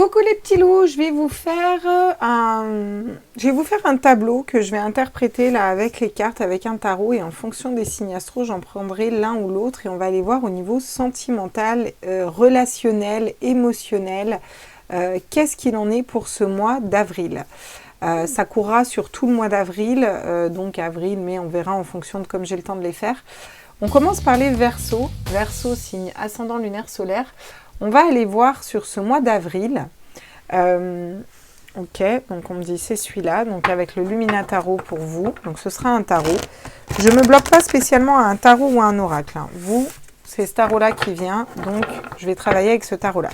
Coucou les petits loups, je vais vous faire un tableau que je vais interpréter là avec les cartes, avec un tarot, et en fonction des signes astro, j'en prendrai l'un ou l'autre et on va aller voir au niveau sentimental, relationnel, émotionnel, qu'est-ce qu'il en est pour ce mois d'avril. Ça courra sur tout le mois d'avril, donc avril, mai, on verra en fonction de comme j'ai le temps de les faire. On commence par les Verseaux, Verseau signe ascendant lunaire solaire. On va aller voir sur ce mois d'avril. Ok, donc on me dit c'est celui-là, donc avec le Lumina Tarot pour vous. Donc ce sera un tarot. Je ne me bloque pas spécialement à un tarot ou à un oracle. Hein. Vous, c'est ce tarot-là qui vient, donc je vais travailler avec ce tarot-là.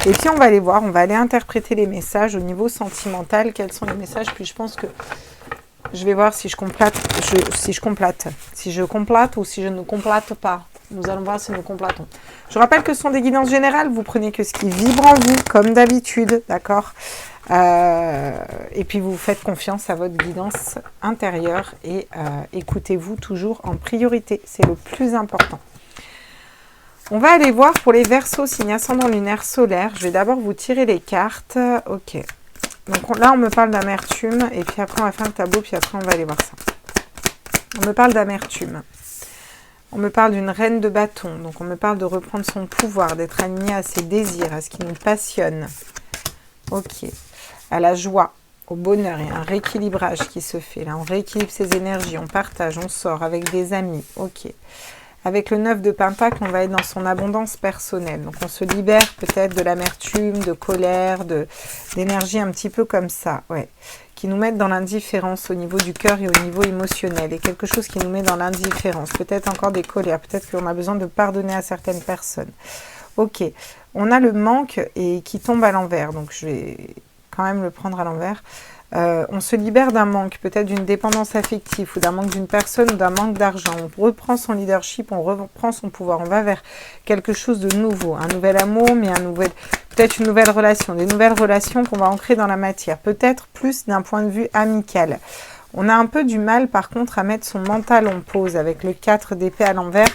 Et puis on va aller voir, on va aller interpréter les messages au niveau sentimental. Quels sont les messages? Puis je pense que je vais voir si je complète, si je complète ou si je ne complète pas. Nous allons voir si nous complétons. Je rappelle que ce sont des guidances générales. Vous prenez que ce qui vibre en vous, comme d'habitude, d'accord? Et puis vous faites confiance à votre guidance intérieure et écoutez-vous toujours en priorité. C'est le plus important. On va aller voir pour les Verseaux, signe ascendant lunaire solaire. Je vais d'abord vous tirer les cartes. Ok. Donc là, on me parle d'amertume. Et puis après, on va faire le tableau. Puis après, on va aller voir ça. On me parle d'amertume. On me parle d'une reine de bâton, donc on me parle de reprendre son pouvoir, d'être aligné à ses désirs, à ce qui nous passionne. Ok. À la joie, au bonheur, il y a un rééquilibrage qui se fait. Là, on rééquilibre ses énergies, on partage, on sort avec des amis. Ok. Avec le 9 de Pentacle, on va être dans son abondance personnelle. Donc on se libère peut-être de l'amertume, de colère, d'énergie un petit peu comme ça. Ouais. Qui nous mettent dans l'indifférence au niveau du cœur et au niveau émotionnel. Et quelque chose qui nous met dans l'indifférence. Peut-être encore des colères. Peut-être qu'on a besoin de pardonner à certaines personnes. Ok. On a le manque et qui tombe à l'envers. Donc je vais quand même le prendre à l'envers. On se libère d'un manque, peut-être d'une dépendance affective ou d'un manque d'une personne ou d'un manque d'argent. On reprend son leadership, on reprend son pouvoir. On va vers quelque chose de nouveau. Un nouvel amour, mais peut-être une nouvelle relation. Des nouvelles relations qu'on va ancrer dans la matière. Peut-être plus d'un point de vue amical. On a un peu du mal, par contre, à mettre son mental en pause avec le 4 d'épée à l'envers.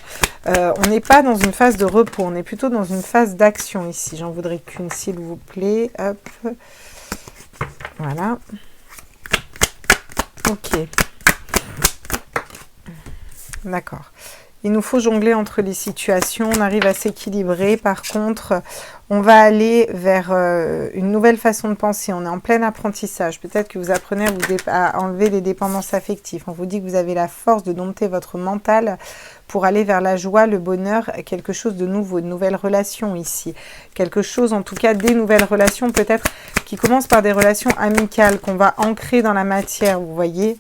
On n'est pas dans une phase de repos. On est plutôt dans une phase d'action ici. J'en voudrais qu'une, s'il vous plaît. Hop. Voilà. Ok. D'accord. Il nous faut jongler entre les situations. On arrive à s'équilibrer. Par contre, on va aller vers une nouvelle façon de penser. On est en plein apprentissage. Peut-être que vous apprenez à enlever les dépendances affectives. On vous dit que vous avez la force de dompter votre mental pour aller vers la joie, le bonheur, quelque chose de nouveau, de nouvelles relations ici. Quelque chose, en tout cas, des nouvelles relations, peut-être, qui commencent par des relations amicales, qu'on va ancrer dans la matière, vous voyez.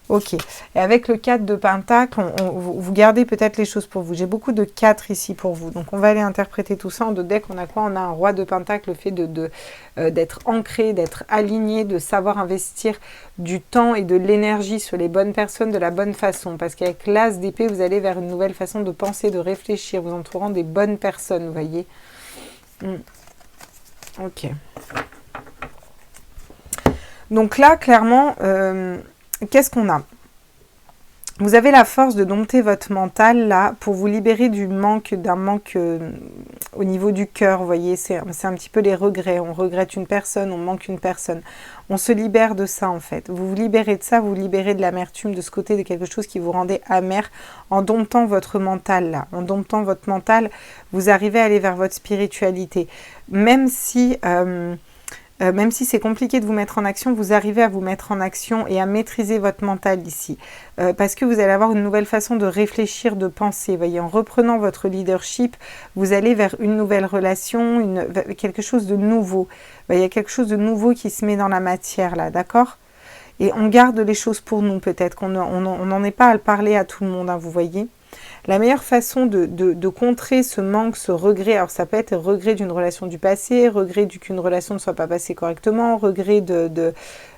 Ok. Et avec le 4 de Pentacle, vous gardez peut-être les choses pour vous. J'ai beaucoup de 4 ici pour vous. Donc, on va aller interpréter tout ça. En deux decks, on a quoi? On a un roi de Pentacle, le fait d'être ancré, d'être aligné, de savoir investir du temps et de l'énergie sur les bonnes personnes de la bonne façon. Parce qu'avec l'as d'épée, vous allez vers une nouvelle façon de penser, de réfléchir, vous entourant des bonnes personnes, vous voyez. Ok. Donc là, clairement... qu'est-ce qu'on a? Vous avez la force de dompter votre mental là pour vous libérer d'un manque au niveau du cœur, vous voyez, c'est un petit peu les regrets. On regrette une personne, on manque une personne. On se libère de ça en fait. Vous vous libérez de ça, vous vous libérez de l'amertume, de ce côté de quelque chose qui vous rendait amer en domptant votre mental là. En domptant votre mental, vous arrivez à aller vers votre spiritualité. Même si c'est compliqué de vous mettre en action, vous arrivez à vous mettre en action et à maîtriser votre mental ici. Parce que vous allez avoir une nouvelle façon de réfléchir, de penser. Voyez, en reprenant votre leadership, vous allez vers une nouvelle relation, quelque chose de nouveau. Il y a quelque chose de nouveau qui se met dans la matière là, d'accord? Et on garde les choses pour nous peut-être, qu'on n'en est pas à le parler à tout le monde, hein, vous voyez. La meilleure façon de contrer ce manque, ce regret, alors ça peut être regret d'une relation du passé, regret qu'une relation ne soit pas passée correctement, regret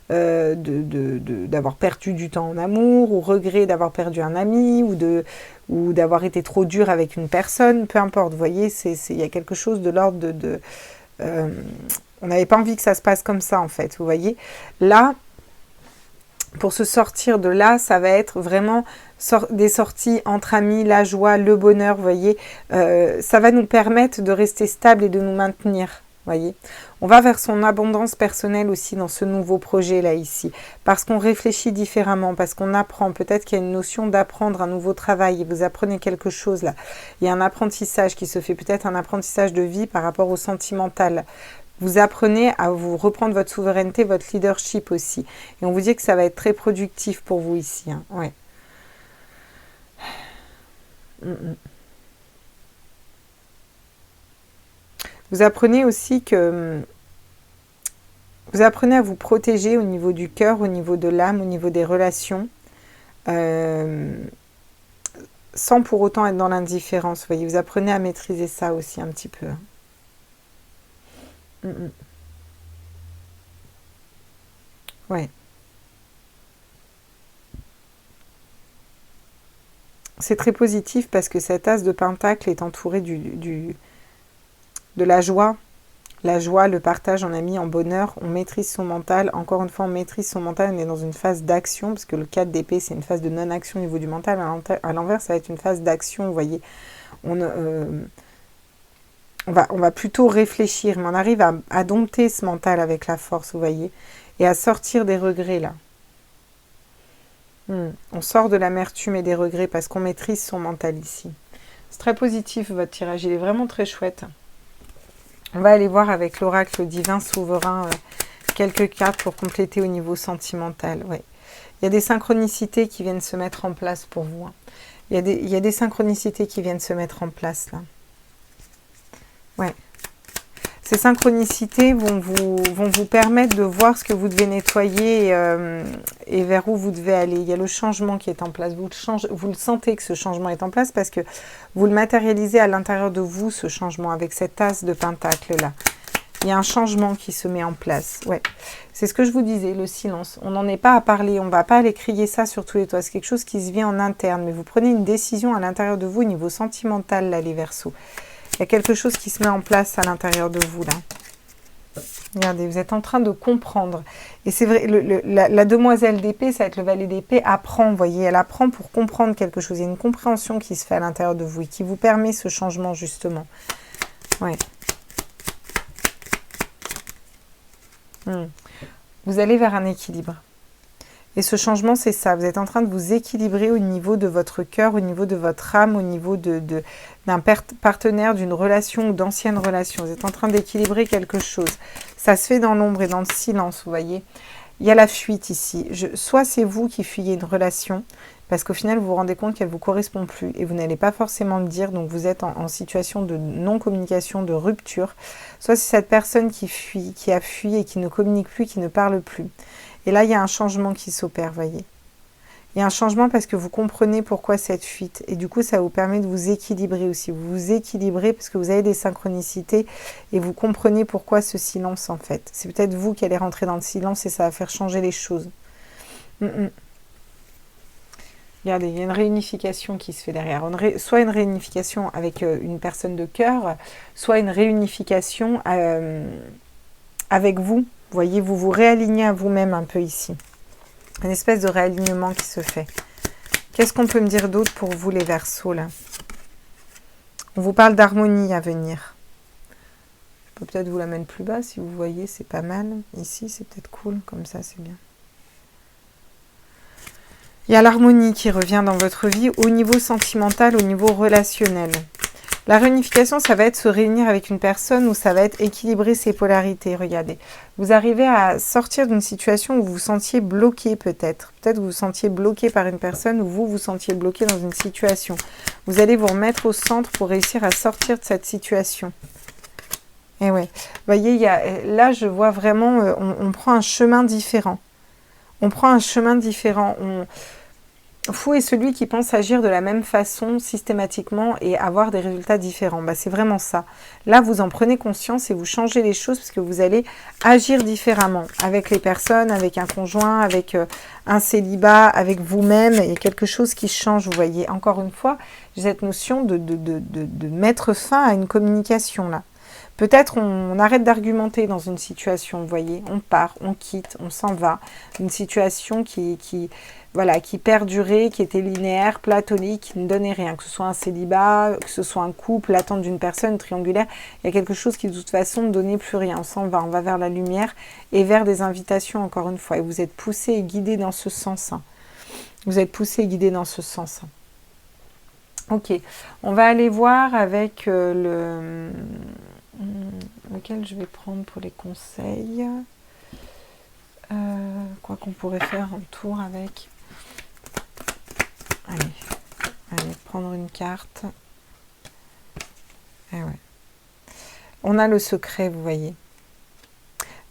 d'avoir perdu du temps en amour, ou regret d'avoir perdu un ami, ou d'avoir été trop dur avec une personne, peu importe, vous voyez, il y a quelque chose de l'ordre on n'avait pas envie que ça se passe comme ça en fait, vous voyez. Là, pour se sortir de là, ça va être vraiment des sorties entre amis, la joie, le bonheur, vous voyez. Ça va nous permettre de rester stable et de nous maintenir, voyez. On va vers son abondance personnelle aussi dans ce nouveau projet-là ici. Parce qu'on réfléchit différemment, parce qu'on apprend. Peut-être qu'il y a une notion d'apprendre un nouveau travail et vous apprenez quelque chose là. Il y a un apprentissage qui se fait, peut-être un apprentissage de vie par rapport au sentimental. Vous apprenez à vous reprendre votre souveraineté, votre leadership aussi. Et on vous dit que ça va être très productif pour vous ici. Hein. Ouais. Vous apprenez aussi que... Vous apprenez à vous protéger au niveau du cœur, au niveau de l'âme, au niveau des relations. Sans pour autant être dans l'indifférence. Vous voyez, vous apprenez à maîtriser ça aussi un petit peu. Ouais. C'est très positif parce que cet as de pentacle est entouré de la joie. La joie, le partage en ami, en bonheur. On maîtrise son mental. Encore une fois, on maîtrise son mental. On est dans une phase d'action parce que le 4 d'épée, c'est une phase de non-action au niveau du mental. À l'envers, ça va être une phase d'action, vous voyez. On va plutôt réfléchir, mais on arrive à dompter ce mental avec la force, vous voyez, et à sortir des regrets, là. On sort de l'amertume et des regrets parce qu'on maîtrise son mental ici. C'est très positif, votre tirage, il est vraiment très chouette. On va aller voir avec l'oracle divin souverain quelques cartes pour compléter au niveau sentimental. Ouais. Il y a des synchronicités qui viennent se mettre en place pour vous. Hein. Il y a des synchronicités qui viennent se mettre en place, là. Ouais. Ces synchronicités vont vous permettre de voir ce que vous devez nettoyer et vers où vous devez aller. Il y a le changement qui est en place. Vous le sentez que ce changement est en place parce que vous le matérialisez à l'intérieur de vous, ce changement, avec cet as de pentacle là. Il y a un changement qui se met en place. Ouais. C'est ce que je vous disais, le silence. On n'en est pas à parler, on ne va pas aller crier ça sur tous les toits. C'est quelque chose qui se vit en interne. Mais vous prenez une décision à l'intérieur de vous au niveau sentimental, là, les Verseaux. Il y a quelque chose qui se met en place à l'intérieur de vous, là. Regardez, vous êtes en train de comprendre. Et c'est vrai, la demoiselle d'épée, ça va être le valet d'épée, apprend, vous voyez, elle apprend pour comprendre quelque chose. Il y a une compréhension qui se fait à l'intérieur de vous et qui vous permet ce changement, justement. Ouais. Vous allez vers un équilibre. Et ce changement, c'est ça. Vous êtes en train de vous équilibrer au niveau de votre cœur, au niveau de votre âme, au niveau d'un partenaire, d'une relation ou d'ancienne relation. Vous êtes en train d'équilibrer quelque chose. Ça se fait dans l'ombre et dans le silence, vous voyez. Il y a la fuite ici. Soit c'est vous qui fuyez une relation, parce qu'au final, vous vous rendez compte qu'elle ne vous correspond plus et vous n'allez pas forcément le dire. Donc, vous êtes en situation de non-communication, de rupture. Soit c'est cette personne qui fuit, qui a fui et qui ne communique plus, qui ne parle plus. Et là, il y a un changement qui s'opère, voyez. Il y a un changement parce que vous comprenez pourquoi cette fuite. Et du coup, ça vous permet de vous équilibrer aussi. Vous vous équilibrez parce que vous avez des synchronicités et vous comprenez pourquoi ce silence, en fait. C'est peut-être vous qui allez rentrer dans le silence et ça va faire changer les choses. Regardez, il y a une réunification qui se fait derrière. Soit une réunification avec une personne de cœur, soit une réunification avec vous. Vous voyez, vous vous réalignez à vous-même un peu ici. Une espèce de réalignement qui se fait. Qu'est-ce qu'on peut me dire d'autre pour vous, les Verseaux, là? On vous parle d'harmonie à venir. Je peux peut-être vous la mettre plus bas, si vous voyez, c'est pas mal. Ici, c'est peut-être cool, comme ça, c'est bien. Il y a l'harmonie qui revient dans votre vie au niveau sentimental, au niveau relationnel. La réunification, ça va être se réunir avec une personne où ça va être équilibrer ses polarités. Regardez, vous arrivez à sortir d'une situation où vous vous sentiez bloqué peut-être. Peut-être vous vous sentiez bloqué par une personne ou vous vous sentiez bloqué dans une situation. Vous allez vous remettre au centre pour réussir à sortir de cette situation. Et ouais, vous voyez, là je vois vraiment, on prend un chemin différent. On prend un chemin différent. Fou est celui qui pense agir de la même façon systématiquement et avoir des résultats différents. Bah, c'est vraiment ça. Là, vous en prenez conscience et vous changez les choses parce que vous allez agir différemment avec les personnes, avec un conjoint, avec un célibat, avec vous-même. Il y a quelque chose qui change, vous voyez. Encore une fois, j'ai cette notion de mettre fin à une communication là. Peut-être on arrête d'argumenter dans une situation, vous voyez, on part, on quitte, on s'en va. Une situation voilà, qui perdurait, qui était linéaire, platonique, qui ne donnait rien. Que ce soit un célibat, que ce soit un couple, l'attente d'une personne triangulaire, il y a quelque chose qui de toute façon ne donnait plus rien. On va vers la lumière et vers des invitations encore une fois. Et vous êtes poussé et guidé dans ce sens. Vous êtes poussé et guidé dans ce sens. Ok, on va aller voir avec lequel je vais prendre pour les conseils. Quoi qu'on pourrait faire un tour avec. Allez, prendre une carte. Eh ouais. On a le secret, vous voyez.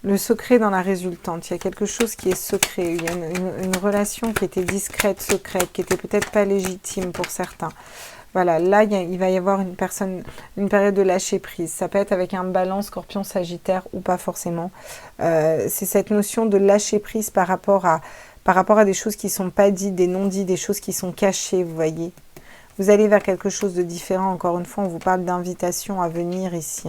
Le secret dans la résultante. Il y a quelque chose qui est secret. Il y a une relation qui était discrète, secrète, qui était peut-être pas légitime pour certains. Voilà, là, il va y avoir une période de lâcher prise. Ça peut être avec un balance Scorpion, Sagittaire ou pas forcément. C'est cette notion de lâcher prise par rapport à des choses qui ne sont pas dites, des non-dits, des choses qui sont cachées, vous voyez. Vous allez vers quelque chose de différent. Encore une fois, on vous parle d'invitation à venir ici.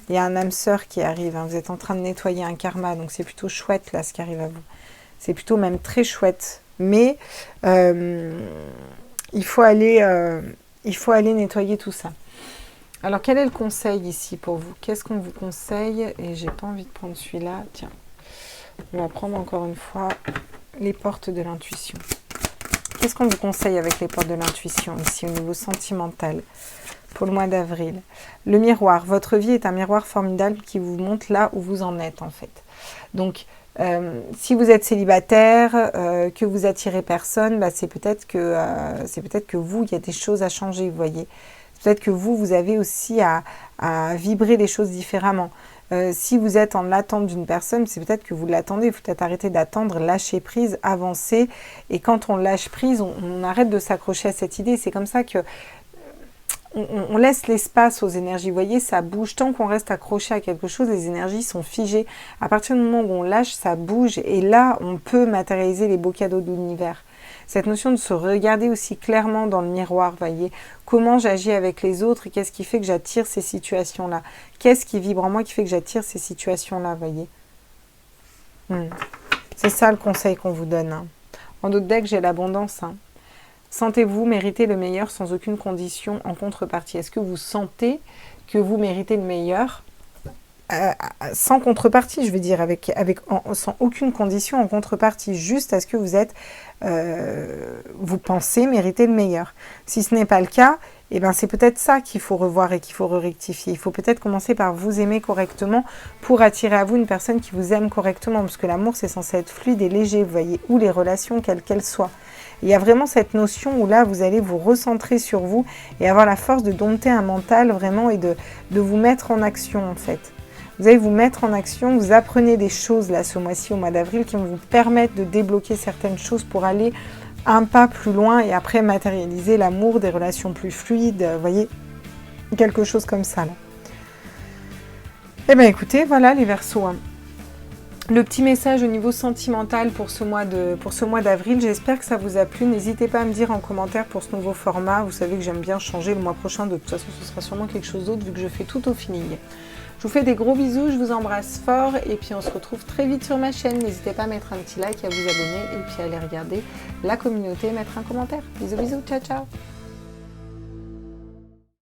Il y a un âme sœur qui arrive. Vous êtes en train de nettoyer un karma. Donc, c'est plutôt chouette, là, ce qui arrive à vous. C'est plutôt même très chouette. Mais il faut aller nettoyer tout ça. Alors, quel est le conseil ici pour vous? Qu'est-ce qu'on vous conseille? Et j'ai pas envie de prendre celui-là. Tiens, on va prendre encore une fois les portes de l'intuition. Qu'est-ce qu'on vous conseille avec les portes de l'intuition ici au niveau sentimental pour le mois d'avril? Le miroir. Votre vie est un miroir formidable qui vous montre là où vous en êtes en fait. Donc, si vous êtes célibataire, que vous attirez personne, bah, c'est peut-être que vous, il y a des choses à changer, vous voyez. Peut-être que vous avez aussi à vibrer les choses différemment. Si vous êtes en attente d'une personne, c'est peut-être que vous l'attendez. Il faut peut-être arrêter d'attendre, lâcher prise, avancer. Et quand on lâche prise, on arrête de s'accrocher à cette idée. C'est comme ça que on laisse l'espace aux énergies. Vous voyez, ça bouge. Tant qu'on reste accroché à quelque chose, les énergies sont figées. À partir du moment où on lâche, ça bouge. Et là, on peut matérialiser les beaux cadeaux de l'univers. Cette notion de se regarder aussi clairement dans le miroir, vous voyez, comment j'agis avec les autres et qu'est-ce qui fait que j'attire ces situations-là. Qu'est-ce qui vibre en moi qui fait que j'attire ces situations-là, vous voyez. C'est ça le conseil qu'on vous donne. En d'autres decks, j'ai l'abondance. Sentez-vous mériter le meilleur sans aucune condition en contrepartie. Est-ce que vous sentez que vous méritez le meilleur sans contrepartie, je veux dire, sans aucune condition en contrepartie, juste à ce que vous êtes, vous pensez mériter le meilleur. Si ce n'est pas le cas, eh ben c'est peut-être ça qu'il faut revoir et qu'il faut rectifier. Il faut peut-être commencer par vous aimer correctement pour attirer à vous une personne qui vous aime correctement, parce que l'amour c'est censé être fluide et léger, vous voyez, ou les relations quelles qu'elles soient. Il y a vraiment cette notion où là, vous allez vous recentrer sur vous et avoir la force de dompter un mental vraiment et de vous mettre en action en fait. Vous allez vous mettre en action, vous apprenez des choses là ce mois-ci, au mois d'avril, qui vont vous permettre de débloquer certaines choses pour aller un pas plus loin et après matérialiser l'amour, des relations plus fluides, vous voyez, quelque chose comme ça là. Eh bien écoutez, voilà les Verseaux. Le petit message au niveau sentimental pour ce mois d'avril, j'espère que ça vous a plu. N'hésitez pas à me dire en commentaire pour ce nouveau format. Vous savez que j'aime bien changer le mois prochain. De toute façon, ce sera sûrement quelque chose d'autre vu que je fais tout au feeling. Je vous fais des gros bisous, je vous embrasse fort et puis on se retrouve très vite sur ma chaîne. N'hésitez pas à mettre un petit like, à vous abonner et puis à aller regarder la communauté et mettre un commentaire. Bisous, bisous, ciao, ciao.